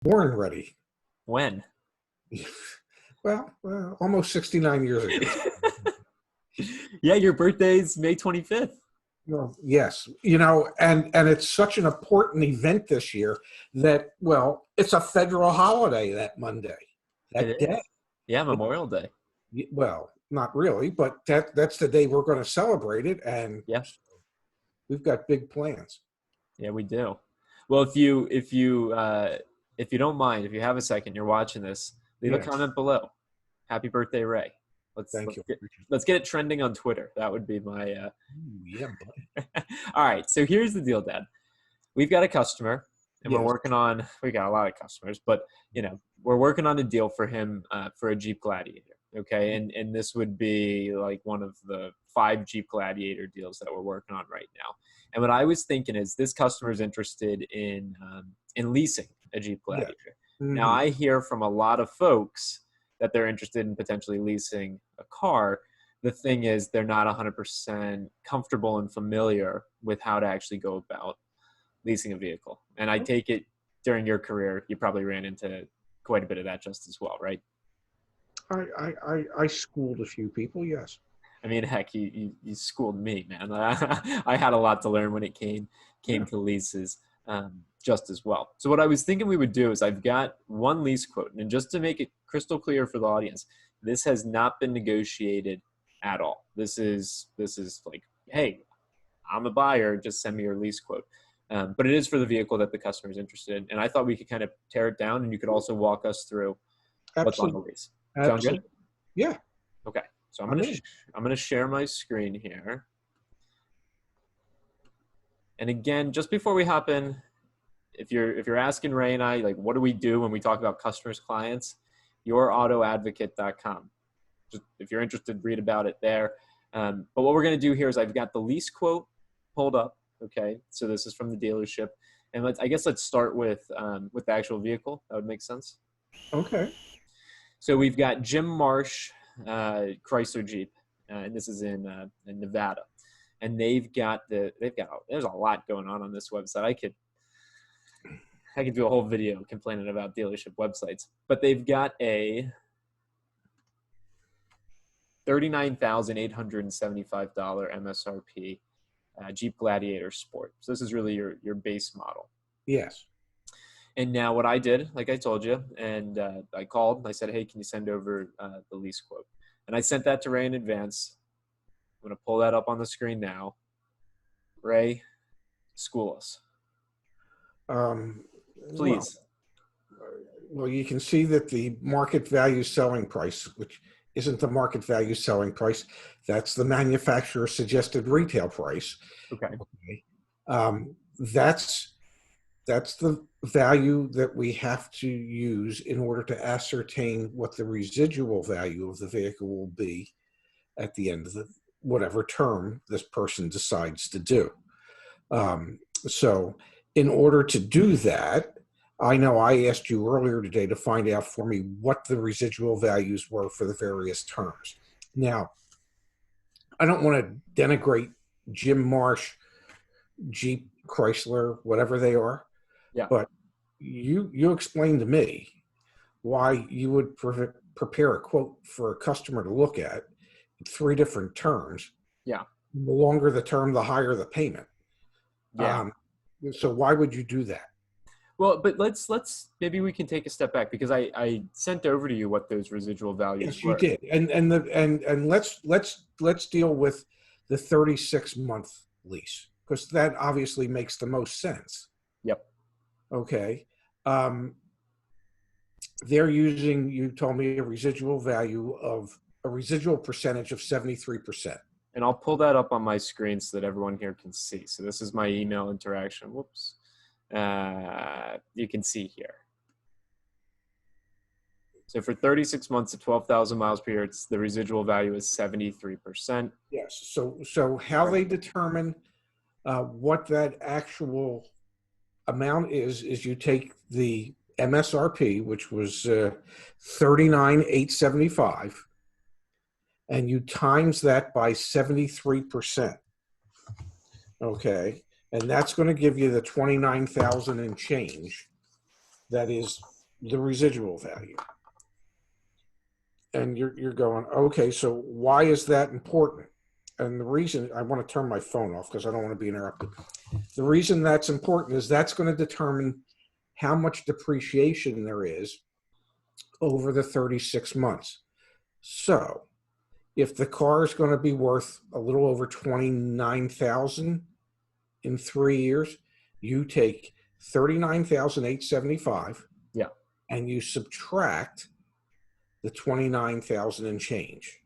Born ready. When? Well, almost 69 years ago. Yeah, your birthday's May 25th. Well, yes, and it's such an important event this year that, well, it's a federal holiday that Monday, that It day. is. Yeah, Memorial Day. Well, not really, but that's the day we're going to celebrate it, and Yeah. we've got big plans. Yeah, we do. Well, if you don't mind, if you have a second, you're watching this, leave a Yes. comment below. Happy birthday, Ray. Thank you. Let's get it trending on Twitter. That would be my. Ooh, yeah, buddy. All right. So here's the deal, Dad. We've got a customer, and Yes. we got a lot of customers, but we're working on a deal for him for a Jeep Gladiator. Okay, and this would be like one of the 5 Jeep Gladiator deals that we're working on right now. And what I was thinking is this customer is interested in leasing a Jeep Gladiator. Yeah. Mm-hmm. Now I hear from a lot of folks that they're interested in potentially leasing a car. The thing is they're not 100% comfortable and familiar with how to actually go about leasing a vehicle. And I take it during your career, you probably ran into quite a bit of that just as well, right? I schooled a few people, yes. I mean, heck, you schooled me, man. I had a lot to learn when it came to leases just as well. So what I was thinking we would do is I've got one lease quote, and just to make it crystal clear for the audience, this has not been negotiated at all. This is like, hey, I'm a buyer, just send me your lease quote. But it is for the vehicle that the customer is interested in. And I thought we could kind of tear it down, and you could also walk us through what's on the lease. Sound good? Yeah. Okay. So I'm gonna share my screen here. And again, just before we hop in, if you're asking Ray and I, like, what do we do when we talk about customers, clients, yourautoadvocate.com. Just if you're interested, read about it there. But what we're gonna do here is I've got the lease quote pulled up. Okay, so this is from the dealership, and let's start with the actual vehicle. That would make sense. Okay. So we've got Jim Marsh, Chrysler Jeep, and this is in Nevada, and there's a lot going on this website. I could do a whole video complaining about dealership websites, but they've got a $39,875 MSRP Jeep Gladiator Sport. So this is really your base model. Yes. And now what I did, like I told you, and I called and I said, hey, can you send over the lease quote? And I sent that to Ray in advance. I'm going to pull that up on the screen now. Ray, school us. Please. Well, you can see that the market value selling price, which isn't the market value selling price, that's the manufacturer suggested retail price. Okay. That's the value that we have to use in order to ascertain what the residual value of the vehicle will be at the end of whatever term this person decides to do. So in order to do that, I know I asked you earlier today to find out for me what the residual values were for the various terms. Now, I don't want to denigrate Jim Marsh, Jeep, Chrysler, whatever they are. Yeah. But you explained to me why you would prepare a quote for a customer to look at 3 different terms. Yeah. The longer the term, the higher the payment. Yeah. So why would you do that? Well, but let's maybe we can take a step back, because I sent over to you what those residual values were. Yes, you did. And let's deal with the 36-month lease, because that obviously makes the most sense. Yep. Okay. They're using, you told me, a residual percentage of 73%. And I'll pull that up on my screen so that everyone here can see. So this is my email interaction. Whoops. You can see here. So for 36 months at 12,000 miles per year, the residual value is 73%. Yes. So how they determine what that actual amount is you take the MSRP, which was 39,875, and you times that by 73%. Okay. And that's going to give you the 29,000 and change that is the residual value. And you're going, okay, so why is that important? And the reason, I want to turn my phone off because I don't want to be interrupted. The reason that's important is that's going to determine how much depreciation there is over the 36 months. So if the car is going to be worth a little over 29,000 in 3 years, you take 39,875 Yeah. and you subtract the 29,000 and change.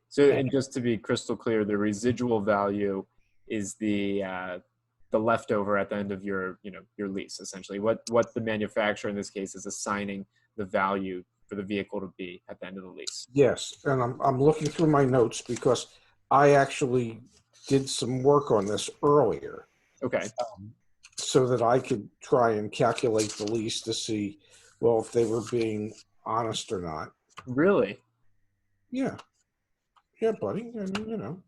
So, and just to be crystal clear, the residual value is the leftover at the end of your lease, essentially. What the manufacturer in this case is assigning the value for the vehicle to be at the end of the lease. Yes, and I'm looking through my notes because I actually did some work on this earlier. Okay. So that I could try and calculate the lease to see, well, if they were being honest or not. Really? Yeah. Yeah, buddy. I mean,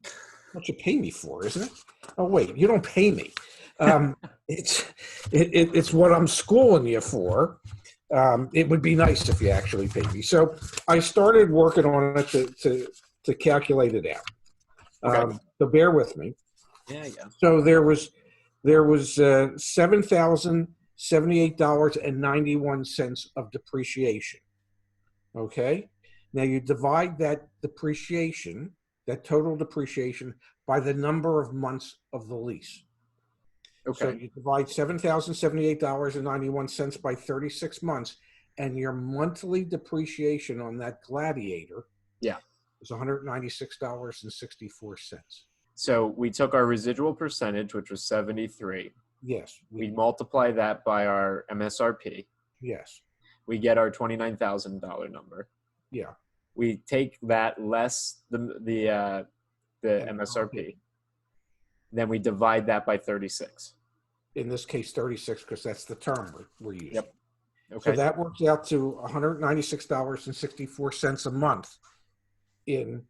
what you pay me for, isn't it? Oh, wait, you don't pay me. It's what I'm schooling you for. It would be nice if you actually paid me. So I started working on it to calculate it out. Okay. So bear with me. Yeah. So there was $7,078.91 of depreciation. Okay. Now you divide that depreciation, that total depreciation, by the number of months of the lease. Okay. So you divide $7,078.91 by 36 months, and your monthly depreciation on that Gladiator is $196.64. So we took our residual percentage, which was 73. Yes. We multiply that by our MSRP. Yes. We get our $29,000 number. Yeah. We take that less the MSRP. Then we divide that by 36. In this case, 36, because that's the term we're using. Yep. Okay. So that works out to $196.64 a month in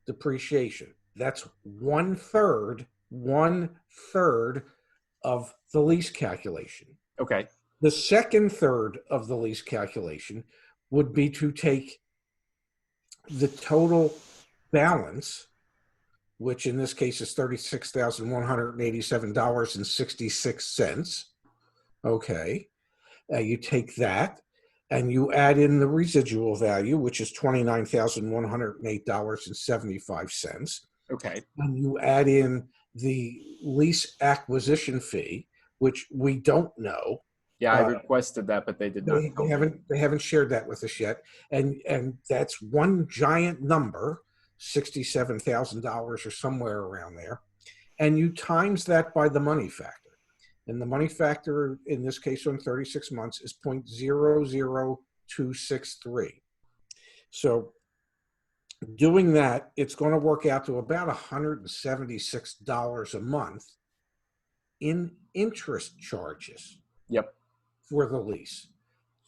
depreciation. That's one third of the lease calculation. Okay. The second third of the lease calculation would be to take the total balance, which in this case is $36,187.66. Okay. You take that and you add in the residual value, which is $29,108.75. Okay. And you add in the lease acquisition fee, which we don't know. Yeah, I requested that, but they did not. They haven't shared that with us yet, and that's one giant number, $67,000 or somewhere around there, and you times that by the money factor, and the money factor in this case on 36 months is 0.00263. So doing that, it's going to work out to about $176 a month in interest charges. Yep. For the lease.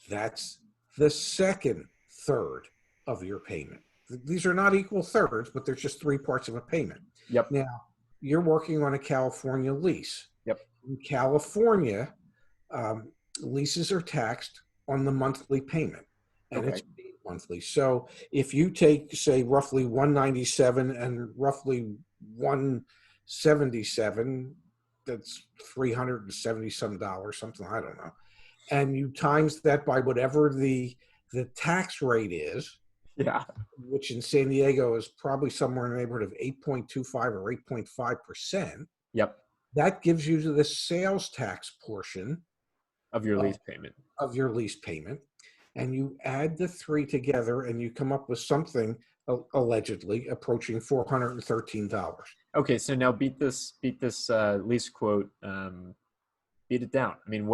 That's the second third of your payment. These are not equal thirds, but there's just three parts of a payment. Yep. Now, you're working on a California lease. Yep. In California, leases are taxed on the monthly payment, and it's paid monthly. So if you take, say, roughly 197 and roughly 177, that's $370 some dollars, something, I don't know. And you times that by whatever the tax rate is, which in San Diego is probably somewhere in the neighborhood of 8.25 or 8.5%. Yep. That gives you the sales tax portion of your lease payment. And you add the three together and you come up with something allegedly approaching $413. Okay, so now beat this lease quote. Beat it down. I mean,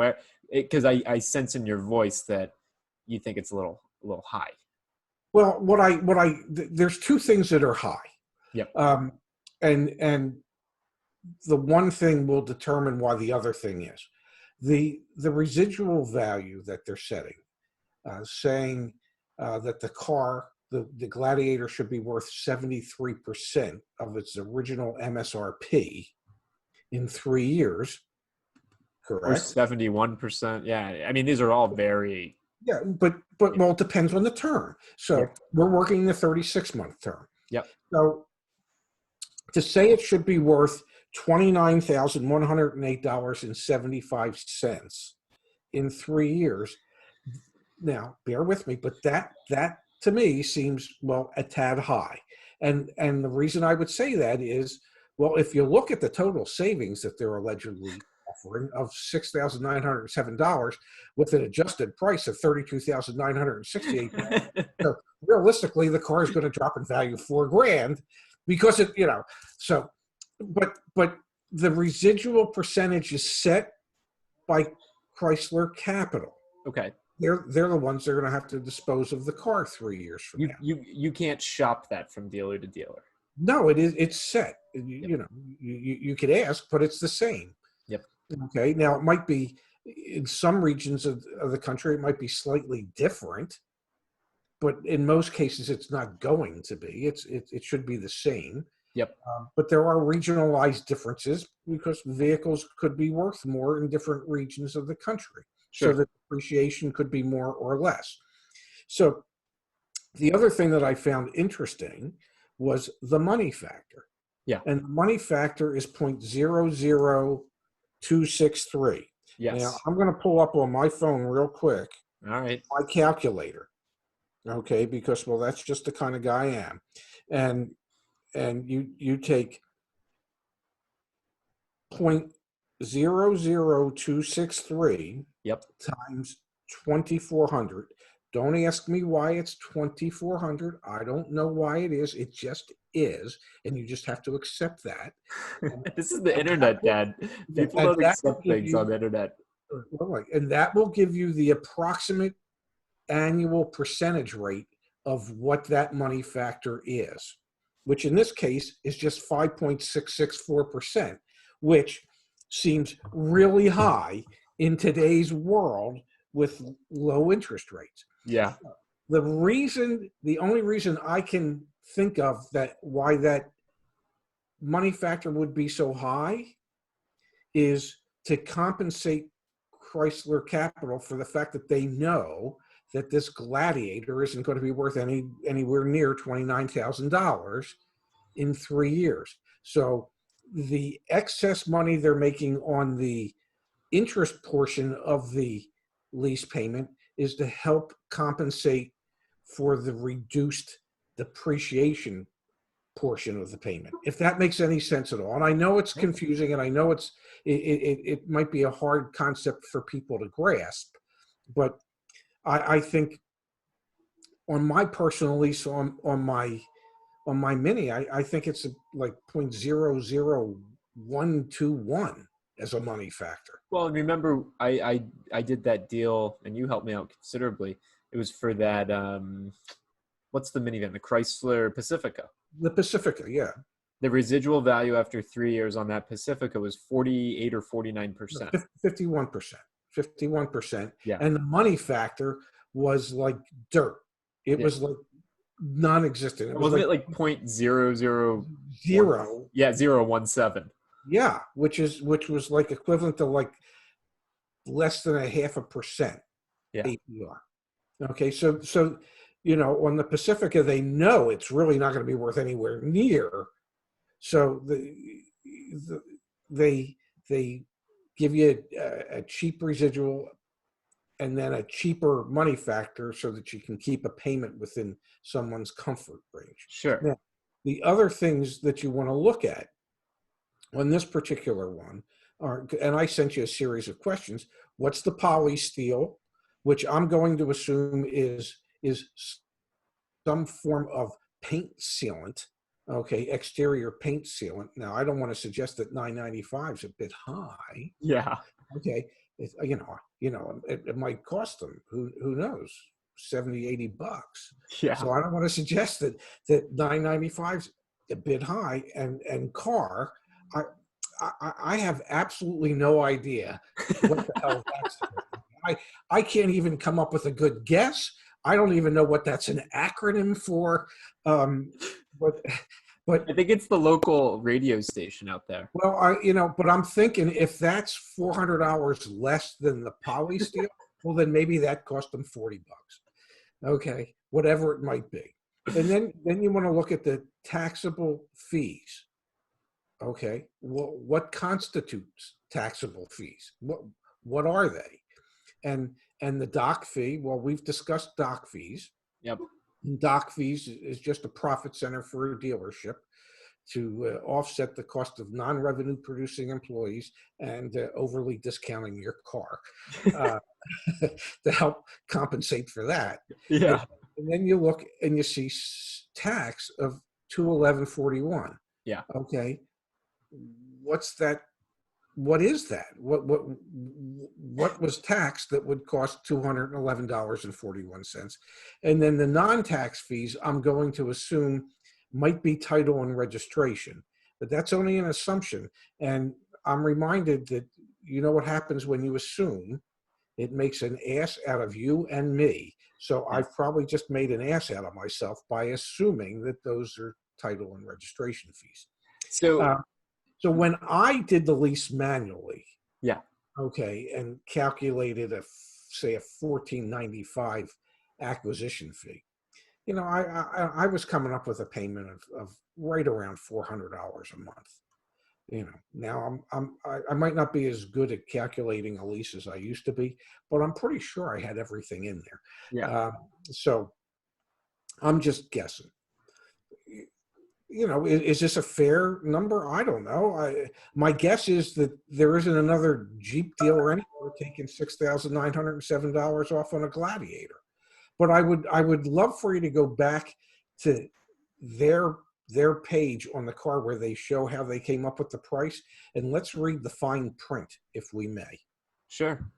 because I sense in your voice that you think it's a little high. Well, there's two things that are high. Yep. And the one thing will determine why the other thing is. The residual value that they're setting, saying that the car, the Gladiator should be worth 73% of its original MSRP in 3 years. Correct. Or 71%. Yeah. I mean, these are all very Yeah, Yeah. well, it depends on the term. Yeah. So we're working the 36-month term. Yep. So to say it should be worth $29,108.75 in 3 years. Now, bear with me, but that to me seems, well, a tad high. And the reason I would say that is, well, if you look at the total savings that they're allegedly offering of $6,907 with an adjusted price of $32,968, so realistically, the car is going to drop in value $4,000 because so, but the residual percentage is set by Chrysler Capital. Okay. They're the ones that are going to have to dispose of the car 3 years from now. You can't shop that from dealer to dealer. No, it's set. Yep. You could ask, but it's the same. Yep. Okay. Now it might be in some regions of the country, it might be slightly different, but in most cases, it's not going to be. It should be the same. Yep. But there are regionalized differences because vehicles could be worth more in different regions of the country. Sure. So the depreciation could be more or less. So the other thing that I found interesting was the money factor. Yeah. And the money factor is 0.00263. Yes. Now, I'm going to pull up on my phone real quick All right. my calculator, okay, because, well, that's just the kind of guy I am. And you take 0.00263 Yep. times 2,400. Don't ask me why it's 2,400. I don't know why it is. It just is, and you just have to accept that. This is the internet, Dad. People don't accept things on the internet. And that will give you the approximate annual percentage rate of what that money factor is, which in this case is just 5.664%, which seems really high in today's world with low interest rates. Yeah. The only reason I can think of that why that money factor would be so high is to compensate Chrysler Capital for the fact that they know that this Gladiator isn't going to be worth anywhere near $29,000 in 3 years. So the excess money they're making on the interest portion of the lease payment is to help compensate for the reduced depreciation portion of the payment, if that makes any sense at all. And I know it's confusing, and I know it might be a hard concept for people to grasp, but I think on my personal lease on my Mini, I think it's like 0.00121 as a money factor. Well, and remember, I did that deal, and you helped me out considerably. It was for that, what's the minivan? The Chrysler Pacifica. The Pacifica, yeah. The residual value after 3 years on that Pacifica was 48 or 49%. 51%. 51%. Yeah. And the money factor was like dirt. It was like non-existent. Wasn't it like 0.000? Zero. Yeah, 0.17. Yeah, which was like equivalent to like less than 0.5% APR. Okay, so on the Pacifica, they know it's really not going to be worth anywhere near. So they give you a cheap residual and then a cheaper money factor so that you can keep a payment within someone's comfort range. Sure. Now, the other things that you want to look at on this particular one are, and I sent you a series of questions. What's the polysteel, which I'm going to assume is some form of paint sealant, okay, exterior paint sealant. Now, I don't want to suggest that $995 is a bit high. Yeah. Okay, it might cost them, who knows, $70-$80. Yeah. So I don't want to suggest that $995 is a bit high. And car, I have absolutely no idea what the hell that's. I can't even come up with a good guess. I don't even know what that's an acronym for. But I think it's the local radio station out there. Well, but I'm thinking if that's $400 less than the polysteel, Well, then maybe that cost them $40. Okay, whatever it might be. And then you want to look at the taxable fees. Okay, well, what constitutes taxable fees? What are they? And the dock fee, well, we've discussed dock fees. Yep. Dock fees is just a profit center for a dealership to offset the cost of non-revenue producing employees and overly discounting your car uh, to help compensate for that. And, Yeah. and then you look and you see tax of 211.41. Yeah. Okay, what's that? What is that? What was taxed that would cost $211.41? And then the non-tax fees, I'm going to assume, might be title and registration, but that's only an assumption. And I'm reminded that you know what happens when you assume. It makes an ass out of you and me. So I've probably just made an ass out of myself by assuming that those are title and registration fees. So So when I did the lease manually, yeah. okay, and calculated say a $14.95 acquisition fee, you know, I was coming up with a payment of right around $400 a month. You know, now I might not be as good at calculating a lease as I used to be, but I'm pretty sure I had everything in there. Yeah. So I'm just guessing. You know, is this a fair number? I don't know. My guess is that there isn't another Jeep dealer anywhere taking $6,907 off on a Gladiator. But I would love for you to go back to their page on the car where they show how they came up with the price, and let's read the fine print, if we may. Sure.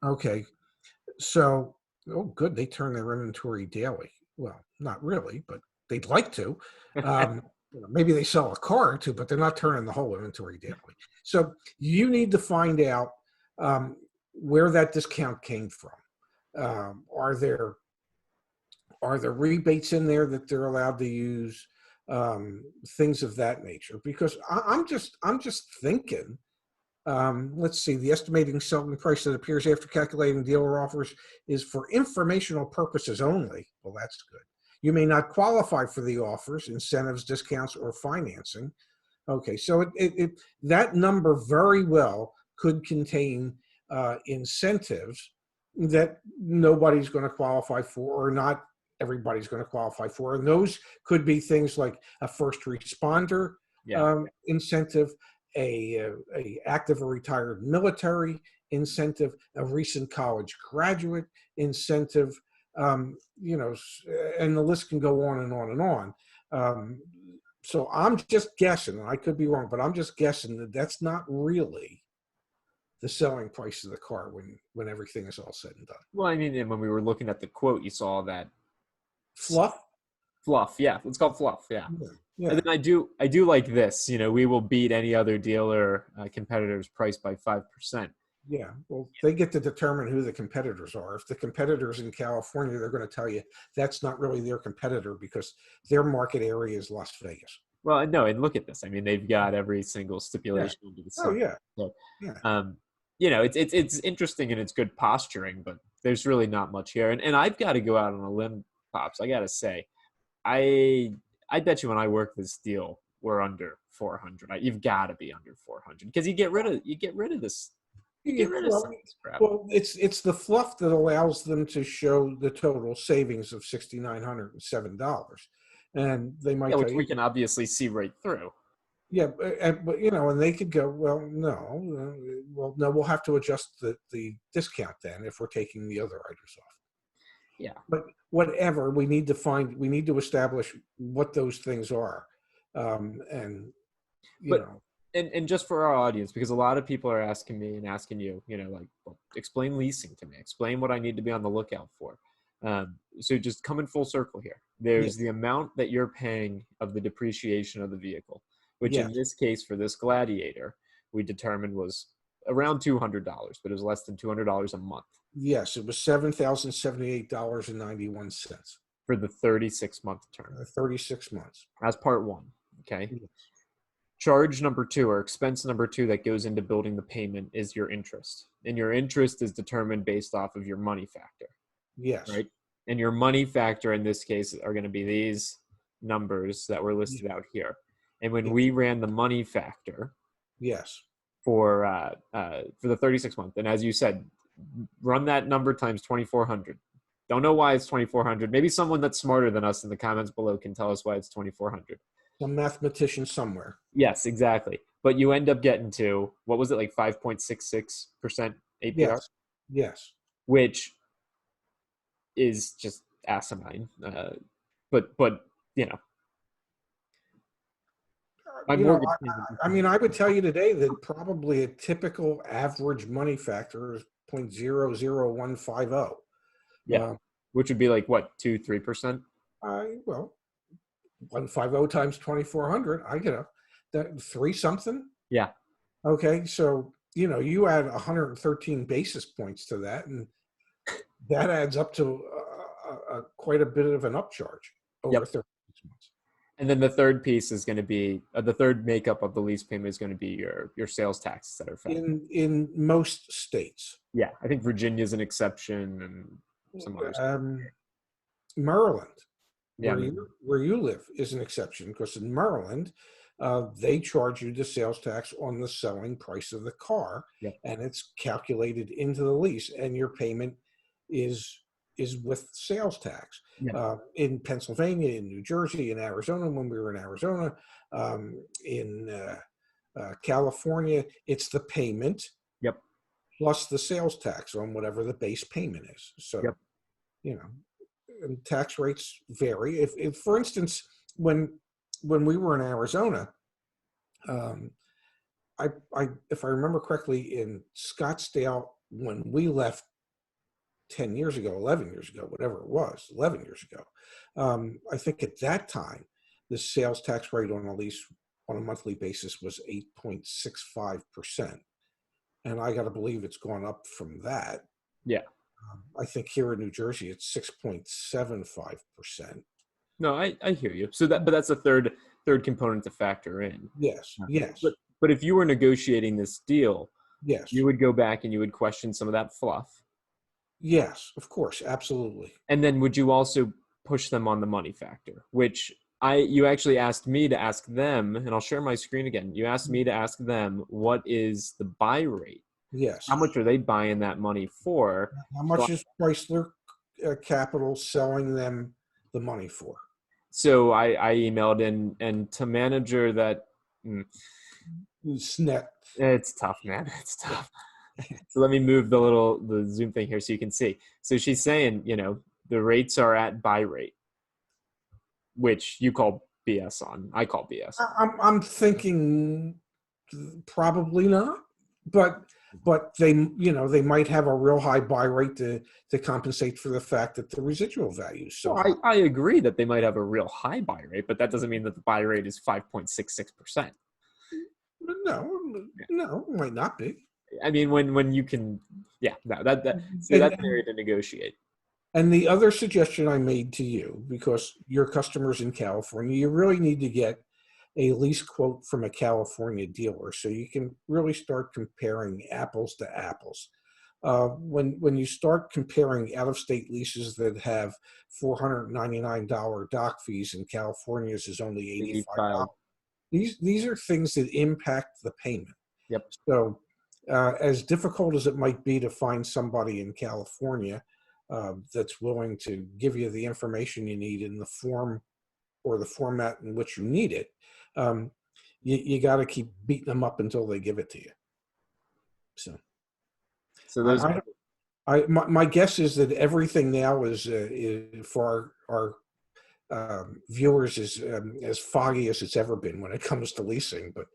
Okay. So, oh, good. They turn their inventory daily. Well, not really, but they'd like to. You know, maybe they sell a car or two, but they're not turning the whole inventory daily. So you need to find out where that discount came from. Are there rebates in there that they're allowed to use? Things of that nature. Because I'm just thinking. Let's see, the estimating selling price that appears after calculating dealer offers is for informational purposes only. Well, that's good. You may not qualify for the offers, incentives, discounts, or financing. Okay, so that number very well could contain incentives that nobody's going to qualify for, or not everybody's going to qualify for. And those could be things like a first responder incentive, a active or retired military incentive, a recent college graduate incentive, you know, and the list can go on and on and on. So I'm just guessing, and I could be wrong, but I'm just guessing that that's not really the selling price of the car when everything is all said and done. Well, I mean, and when we were looking at the quote, you saw that Fluff. Yeah, let's call it fluff. Yeah. Yeah. And then I do like this. You know, we will beat any other dealer competitor's price by 5%. Yeah, well, they get to determine who the competitors are. If the competitors in California, they're going to tell you that's not really their competitor because their market area is Las Vegas. Well, no, and look at this. I mean, they've got every single stipulation under the sun. Oh yeah. So, Yeah. you know, it's interesting and it's good posturing, but there's really not much here. And I've got to go out on a limb, Pops. I got to say, I bet you when I work this deal, we're under 400. You've got to be under 400 because you get rid of this. Well, it's the fluff that allows them to show the total savings of $6,907, and they might which tell you, we can obviously see right through. Yeah, but you know, and they could go, well, no, we'll have to adjust the discount then if we're taking the other items off. Yeah, but whatever, we need to establish what those things are, and you know. And just for our audience, because a lot of people are asking me and asking you, you know, like, well, explain leasing to me. Explain what I need to be on the lookout for. So just come in full circle here. There's the amount that you're paying of the depreciation of the vehicle, which in this case for this Gladiator, we determined was around $200, but it was less than $200 a month. Yes, it was $7,078.91 for the 36-month term. 36 months. That's part one. Okay. Yes. charge number two or expense number two that goes into building the payment is your interest. And your interest is determined based off of your money factor, Yes. right? And your money factor in this case are going to be these numbers that were listed out here. And when Yes. we ran the money factor Yes. for the 36 month, and as you said, run that number times 2,400. Don't know why it's 2,400. Maybe someone that's smarter than us in the comments below can tell us why it's 2,400. Some mathematician somewhere. Yes, exactly. But you end up getting to, what was it, like 5.66% APR? Yes. Yes. Which is just asinine. But you know, my You know, mortgage I mean, I would tell you today that probably a typical average money factor is 0.00150. yeah, which would be like what, 2-3%? Well, 150 times 2,400. I get that three something. Yeah. Okay, so you add 113 basis points to that, and that adds up to quite a bit of an upcharge over 36 months. And then the third piece is going to be the third makeup of the lease payment is going to be your sales taxes that are federal. In most states. Yeah, I think Virginia's an exception, and some others. Maryland, Yeah, where you live, is an exception, because in Maryland, they charge you the sales tax on the selling price of the car, and it's calculated into the lease, and your payment is with sales tax. In Pennsylvania, in New Jersey, in Arizona, when we were in Arizona, in California, it's the payment plus the sales tax on whatever the base payment is. So, and tax rates vary. If for instance, when we were in Arizona, if I remember correctly, in Scottsdale, when we left 10 years ago, 11 years ago, whatever it was, 11 years ago, I think at that time, the sales tax rate on a lease on a monthly basis was 8.65%. And I got to believe it's gone up from that. Yeah. I think here in New Jersey, it's 6.75%. No, I hear you. So but that's a third component to factor in. Yes. Yes. But if you were negotiating this deal, yes, you would go back and you would question some of that fluff. Yes, of course, absolutely. And then would you also push them on the money factor, which you actually asked me to ask them, and I'll share my screen again. You asked me to ask them, what is the buy rate? Yes. How much are they buying that money for? How much is Chrysler Capital selling them the money for? So I emailed and to manager that. Snap. It's tough, man. It's tough. So let me move the Zoom thing here so you can see. So she's saying, the rates are at buy rate, which you call BS on. I call BS. I'm thinking probably not, but they might have a real high buy rate to compensate for the fact that the residual value. So well, I agree that they might have a real high buy rate, but that doesn't mean that the buy rate is 5.66%. No, it might not be. I mean, when you can, that's an area to negotiate. And the other suggestion I made to you, because your customers in California, you really need to get a lease quote from a California dealer so you can really start comparing apples to apples. When you start comparing out-of-state leases that have $499 dock fees and California's is only $85, these are things that impact the payment. Yep. So as difficult as it might be to find somebody in California that's willing to give you the information you need in the form or the format in which you need it, you got to keep beating them up until they give it to you. So those my guess is that everything now is for our viewers is as foggy as it's ever been when it comes to leasing. But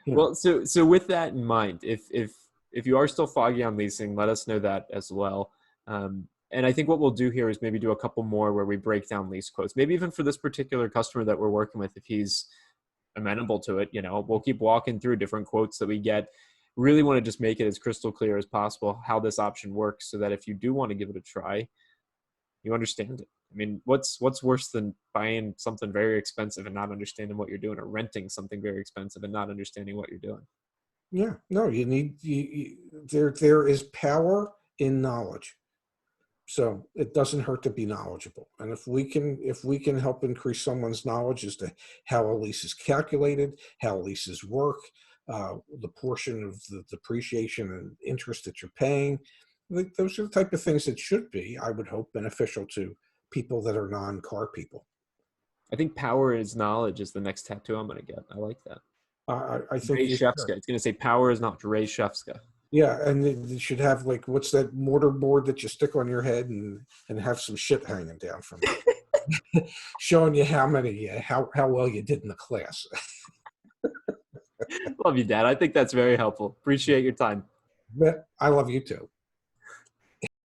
well, so with that in mind, if you are still foggy on leasing, let us know that as well. And I think what we'll do here is maybe do a couple more where we break down lease quotes. Maybe even for this particular customer that we're working with, if he's amenable to it, we'll keep walking through different quotes that we get. Really want to just make it as crystal clear as possible how this option works so that if you do want to give it a try, You understand it. I mean, what's worse than buying something very expensive and not understanding what you're doing, or renting something very expensive and not understanding what you're doing? Yeah, no, there is power in knowledge. So it doesn't hurt to be knowledgeable. And if we can help increase someone's knowledge as to how a lease is calculated, how leases work, the portion of the depreciation and interest that you're paying, like those are the type of things that should be, I would hope, beneficial to people that are non-car people. I think power is knowledge is the next tattoo I'm gonna get. I like that. I think you should. Reshevska. It's gonna say power is not Reshevska. Yeah, and they should have like what's that mortar board that you stick on your head and have some shit hanging down from it, showing you how well you did in the class. Love you, Dad. I think that's very helpful. Appreciate your time. But I love you too.